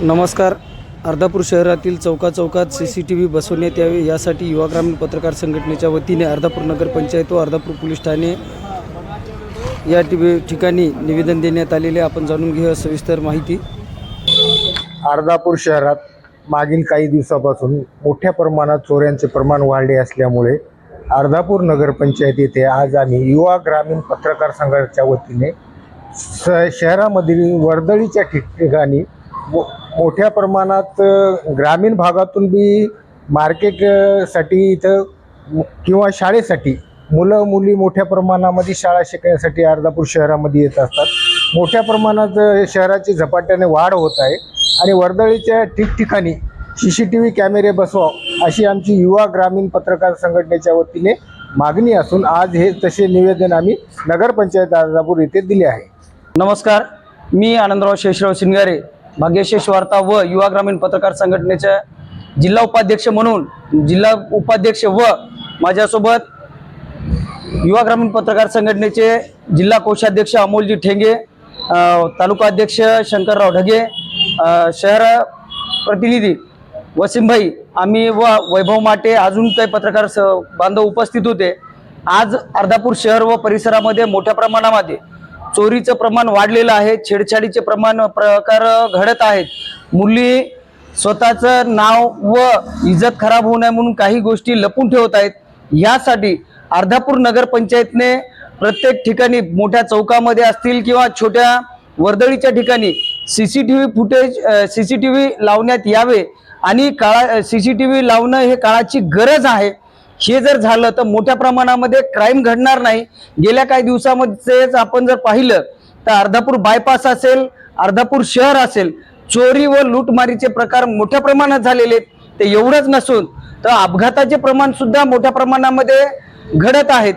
नमस्कार. अर्धापूर शहरातील चौकाचौकात CCTV बसवण्यात यावे यासाठी युवा ग्रामीण पत्रकार संघटनेच्या वतीने अर्धापूर नगरपंचायत व अर्धापूर पोलीस ठाणे या ठिकाणी निवेदन देण्यात आलेले. आपण जाणून घेऊया सविस्तर माहिती. अर्धापूर शहरात मागील काही दिवसापासून मोठ्या प्रमाणात चोऱ्यांचे प्रमाण वाढले असल्यामुळे अर्धापूर नगरपंचायत येथे आज आम्ही युवा ग्रामीण पत्रकार संघाच्या वतीने शहरामधील वर्दळीच्या ठिकाणी मोठ्या प्रमाणात ग्रामीण भागातून बी मार्केटसाठी इथं किंवा शाळेसाठी मुलं मुली मोठ्या प्रमाणामध्ये शाळा शिकण्यासाठी अर्धापूर शहरामध्ये येत असतात. मोठ्या प्रमाणात शहराची झपाट्याने वाढ होत आहे आणि वर्दळीच्या ठिकठिकाणी CCTV कॅमेरे बसवा अशी आमची युवा ग्रामीण पत्रकार संघटनेच्या वतीने मागणी असून आज हे तसे निवेदन आम्ही नगरपंचायत अर्धापूर येथे दिले आहे. नमस्कार. मी आनंदराव शेषराव शिंगारे, भाग्यशेष वार्ता व युवा ग्रामीण पत्रकार संघटनेच्या जिल्हा उपाध्यक्ष म्हणून जिल्हा उपाध्यक्ष व माझ्यासोबत युवा ग्रामीण पत्रकार संघटनेचे जिल्हा कोषाध्यक्ष अमोलजी ठेंगे, तालुका अध्यक्ष शंकरराव ढगे, शहर प्रतिनिधी वसीमभाई, आम्ही व वैभव माटे, अजून काही पत्रकार बांधव उपस्थित होते. आज अर्धापूर शहर व परिसरामध्ये मोठ्या प्रमाणामध्ये चोरीचं प्रमाण वाढलेलं आहे. छेडछाडीचे प्रकार घडत आहेत. मुली स्वतःचं नाव व इज्जत खराब होऊ नये म्हणून काही गोष्टी लपून ठेवत आहेत. यासाठी अर्धापूर नगरपंचायतने प्रत्येक ठिकाणी मोठ्या चौकामध्ये असतील किंवा छोट्या वर्दळीच्या ठिकाणी CCTV लावण्यात यावे आणि CCTV लावणं हे काळाची गरज आहे. हे जर झालं तर मोठ्या प्रमाणामध्ये क्राईम घडणार नाही. गेल्या काही दिवसामध्येच आपण जर पाहिलं तर अर्धापूर बायपास असेल, अर्धापूर शहर असेल, चोरी व लूटमारीचे प्रकार मोठ्या प्रमाणात झालेले आहेत. ते एवढंच नसून तर अपघाताचे प्रमाण सुद्धा मोठ्या प्रमाणामध्ये घडत आहेत.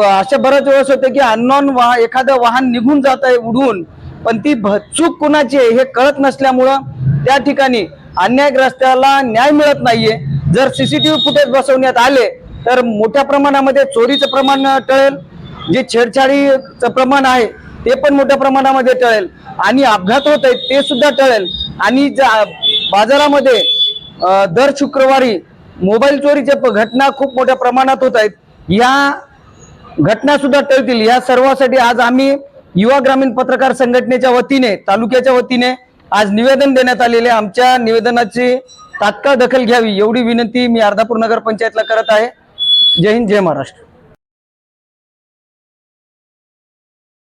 अशा बऱ्याच वेळेस होते की अननोन एखादं वाहन निघून जात आहे उडून, पण ती चूक कुणाची आहे हे कळत नसल्यामुळं त्या ठिकाणी अन्यायग्रस्ताला न्याय मिळत नाहीये. जर CCTV फुटेज बसवण्यात आले तर मोठ्या प्रमाणामध्ये चोरीचं प्रमाण टळेल, जे छेडछाडीचं प्रमाण आहे ते पण मोठ्या प्रमाणामध्ये टळेल आणि अपघात होत आहेत ते सुद्धा टळेल. आणि बाजारामध्ये दर शुक्रवारी मोबाईल चोरीच्या घटना खूप मोठ्या प्रमाणात होत आहेत. या घटना सुद्धा टळतील. या सर्वांसाठी आज आम्ही युवा ग्रामीण पत्रकार संघटनेच्या वतीने तालुक्याच्या वतीने आज निवेदन देण्यात आलेले. आमच्या निवेदनाची तात्काळ दखल घ्यावी एवढी विनंती मी अर्धापूर नगर पंचायतला करत आहे. जय हिंद, जय महाराष्ट्र.